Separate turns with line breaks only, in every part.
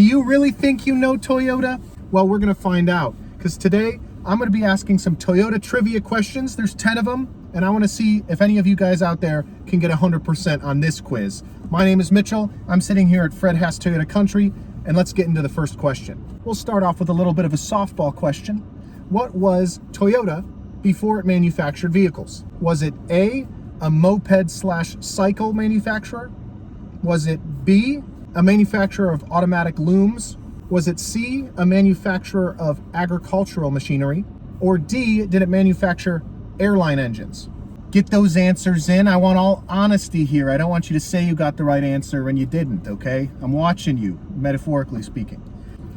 Do you really think you know Toyota? Well, we're going to find out, because today I'm going to be asking some Toyota trivia questions. There's 10 of them, and I want to see if any of you guys out there can get 100% on this quiz. My name is Mitchell. I'm sitting here at Fred Haas Toyota Country, and let's get into the first question. We'll start off with a little bit of a softball question. What was Toyota before it manufactured vehicles? Was it A, a moped/cycle manufacturer? Was it B, a manufacturer of automatic looms? Was it C, a manufacturer of agricultural machinery? Or D, did it manufacture airline engines? Get those answers in. I want all honesty here. I don't want you to say you got the right answer and you didn't, okay? I'm watching you, metaphorically speaking.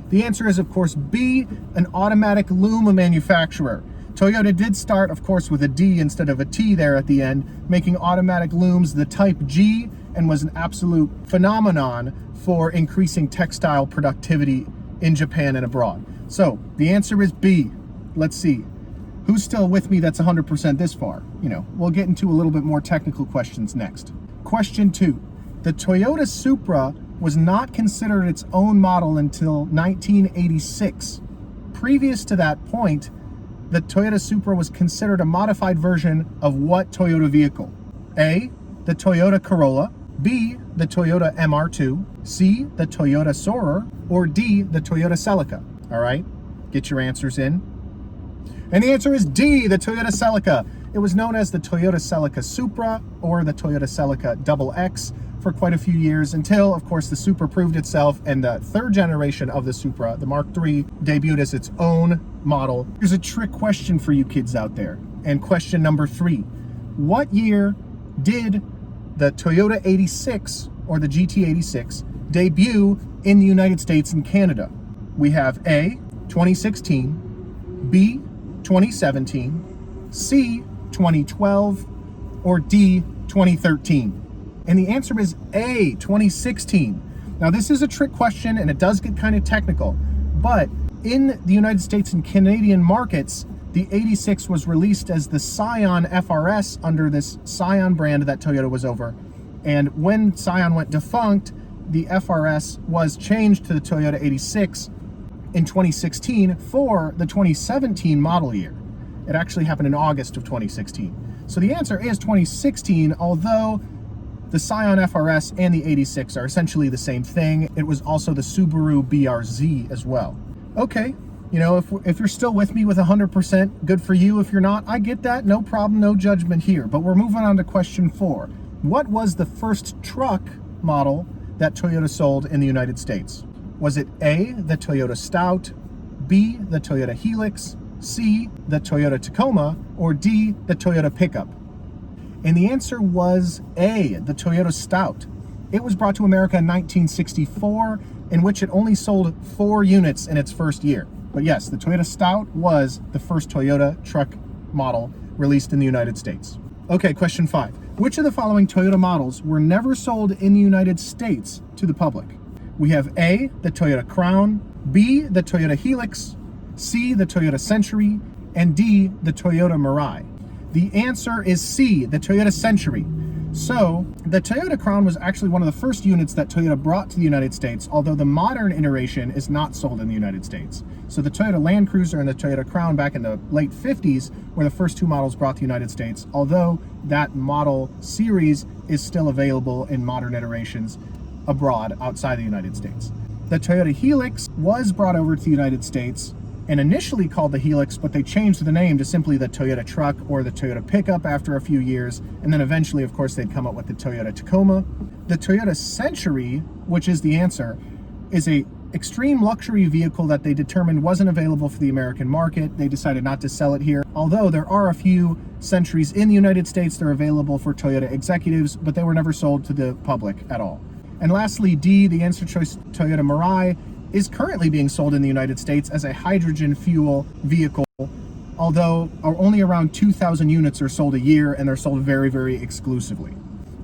The answer is, of course, B, an automatic loom manufacturer. Toyota did start, of course, with a D instead of a T there at the end, making automatic looms the Type G, and was an absolute phenomenon for increasing textile productivity in Japan and abroad. So the answer is B. Let's see. Who's still with me that's 100% this far? We'll get into a little bit more technical questions next. Question 2. The Toyota Supra was not considered its own model until 1986. Previous to that point, the Toyota Supra was considered a modified version of what Toyota vehicle? A, the Toyota Corolla, B, the Toyota MR2, C, the Toyota Soarer, or D, the Toyota Celica. All right, get your answers in. And the answer is D, the Toyota Celica. It was known as the Toyota Celica Supra or the Toyota Celica XX for quite a few years until, of course, the Supra proved itself, and the third generation of the Supra, the Mark III, debuted as its own model. Here's a trick question for you kids out there. And question number 3. What year did the Toyota 86 or the GT86 debut in the United States and Canada? We have A, 2016, B, 2017, C, 2012, or D, 2013. And the answer is A, 2016. Now, this is a trick question and it does get kind of technical, but in the United States and Canadian markets, the 86 was released as the Scion FRS under this Scion brand that Toyota was over. And when Scion went defunct, the FRS was changed to the Toyota 86 in 2016 for the 2017 model year. It actually happened in August of 2016. So the answer is 2016, although the Scion FRS and the 86 are essentially the same thing. It was also the Subaru BRZ as well. Okay, if you're still with me with 100%, good for you. If you're not, I get that, no problem, no judgment here. But we're moving on to question 4. What was the first truck model that Toyota sold in the United States? Was it A, the Toyota Stout, B, the Toyota Helix, C, the Toyota Tacoma, or D, the Toyota Pickup? And the answer was A, the Toyota Stout. It was brought to America in 1964, in which it only sold 4 units in its first year. But yes, the Toyota Stout was the first Toyota truck model released in the United States. Okay, question 5. Which of the following Toyota models were never sold in the United States to the public? We have A, the Toyota Crown, B, the Toyota Helix, C, the Toyota Century, and D, the Toyota Mirai. The answer is C, the Toyota Century. So the Toyota Crown was actually one of the first units that Toyota brought to the United States, although the modern iteration is not sold in the United States. So the Toyota Land Cruiser and the Toyota Crown back in the late 50s were the first 2 models brought to the United States, although that model series is still available in modern iterations abroad outside the United States. The Toyota Helix was brought over to the United States and initially called the Helix, but they changed the name to simply the Toyota Truck or the Toyota Pickup after a few years, and then eventually, of course, they'd come up with the Toyota Tacoma. The Toyota Century, which is the answer, is a extreme luxury vehicle that they determined wasn't available for the American market. They decided not to sell it here, although there are a few Centuries in the United States that are available for Toyota executives, but they were never sold to the public at all. And lastly, D, the answer choice, Toyota Mirai, is currently being sold in the United States as a hydrogen fuel vehicle, although only around 2,000 units are sold a year, and they're sold very, very exclusively.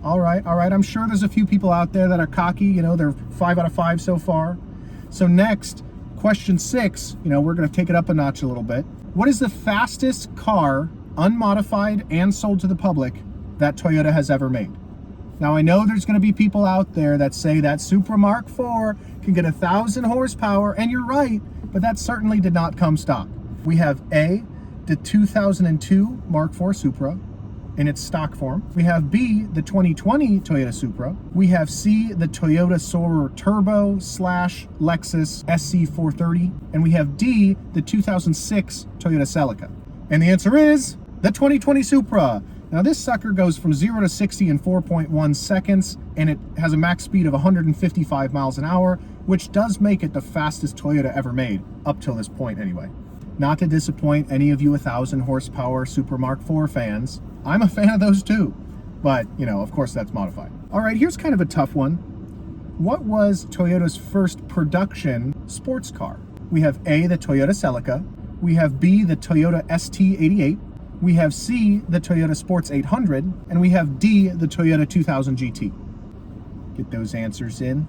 All right, I'm sure there's a few people out there that are cocky, they're 5 out of 5 so far. So next, question 6, we're gonna take it up a notch a little bit. What is the fastest car, unmodified and sold to the public, that Toyota has ever made? Now, I know there's going to be people out there that say that Supra Mark IV can get 1,000 horsepower, and you're right, but that certainly did not come stock. We have A, the 2002 Mark IV Supra in its stock form. We have B, the 2020 Toyota Supra. We have C, the Toyota Soarer Turbo / Lexus SC430. And we have D, the 2006 Toyota Celica. And the answer is the 2020 Supra. Now this sucker goes from 0 to 60 in 4.1 seconds, and it has a max speed of 155 miles an hour, which does make it the fastest Toyota ever made, up till this point anyway. Not to disappoint any of you 1,000 horsepower Supra Mark IV fans, I'm a fan of those too, but you know, of course that's modified. All right, here's kind of a tough one. What was Toyota's first production sports car? We have A, the Toyota Celica. We have B, the Toyota ST88. We have C, the Toyota Sports 800. And we have D, the Toyota 2000 GT. Get those answers in.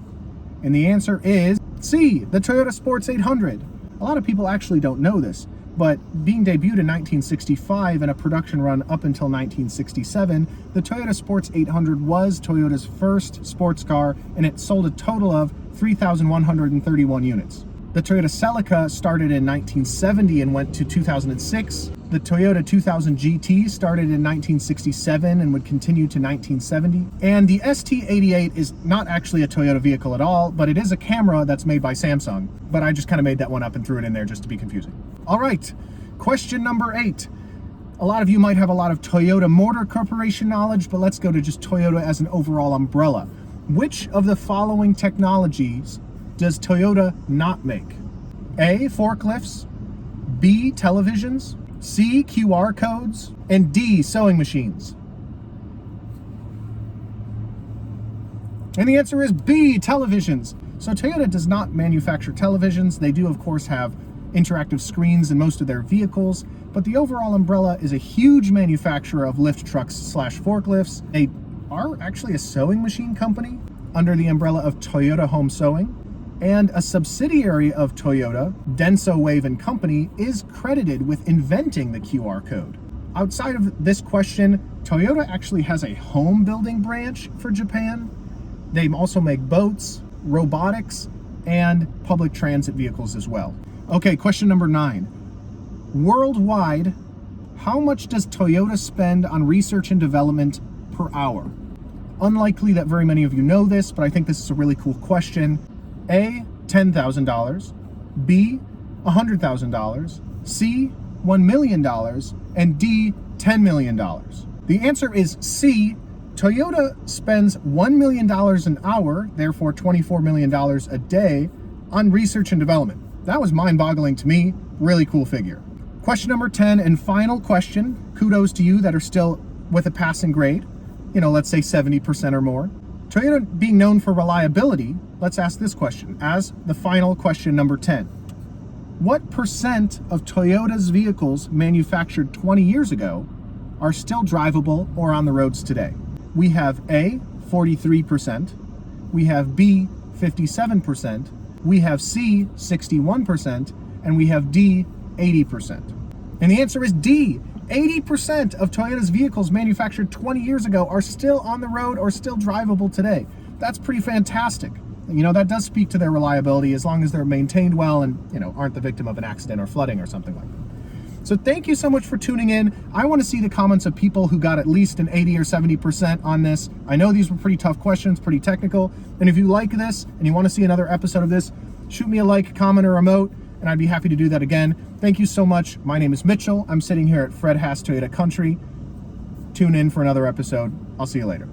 And the answer is C, the Toyota Sports 800. A lot of people actually don't know this, but being debuted in 1965 and a production run up until 1967, the Toyota Sports 800 was Toyota's first sports car, and it sold a total of 3,131 units. The Toyota Celica started in 1970 and went to 2006. The Toyota 2000 GT started in 1967 and would continue to 1970. And the ST88 is not actually a Toyota vehicle at all, but it is a camera that's made by Samsung. But I just kind of made that one up and threw it in there just to be confusing. All right, question number 8. A lot of you might have a lot of Toyota Motor Corporation knowledge, but let's go to just Toyota as an overall umbrella. Which of the following technologies does Toyota not make? A, forklifts, B, televisions, C, QR codes, and D, sewing machines. And the answer is B, televisions. So Toyota does not manufacture televisions. They do, of course, have interactive screens in most of their vehicles, but the overall umbrella is a huge manufacturer of lift trucks / forklifts. They are actually a sewing machine company under the umbrella of Toyota Home Sewing. And a subsidiary of Toyota, Denso Wave & Company, is credited with inventing the QR code. Outside of this question, Toyota actually has a home building branch for Japan. They also make boats, robotics, and public transit vehicles as well. Okay, question number 9. Worldwide, how much does Toyota spend on research and development per hour? Unlikely that very many of you know this, but I think this is a really cool question. A, $10,000, B, $100,000, C, $1 million, and D, $10 million. The answer is C. Toyota spends $1 million an hour, therefore $24 million a day, on research and development. That was mind-boggling to me. Really cool figure. Question number 10 and final question. Kudos to you that are still with a passing grade. You know, let's say 70% or more. Toyota being known for reliability, let's ask this question as the final question, number 10. What percent of Toyota's vehicles manufactured 20 years ago are still drivable or on the roads today? We have A, 43%, we have B, 57%, we have C, 61%, and we have D, 80%. And the answer is D. 80% of Toyota's vehicles manufactured 20 years ago are still on the road or still drivable today. That's pretty fantastic. You know, that does speak to their reliability as long as they're maintained well and, you know, aren't the victim of an accident or flooding or something like that. So thank you so much for tuning in. I want to see the comments of people who got at least an 80 or 70% on this. I know these were pretty tough questions, pretty technical. And if you like this and you want to see another episode of this, shoot me a like, comment, or emote, and I'd be happy to do that again. Thank you so much. My name is Mitchell. I'm sitting here at Fred Haas Toyota Country. Tune in for another episode. I'll see you later.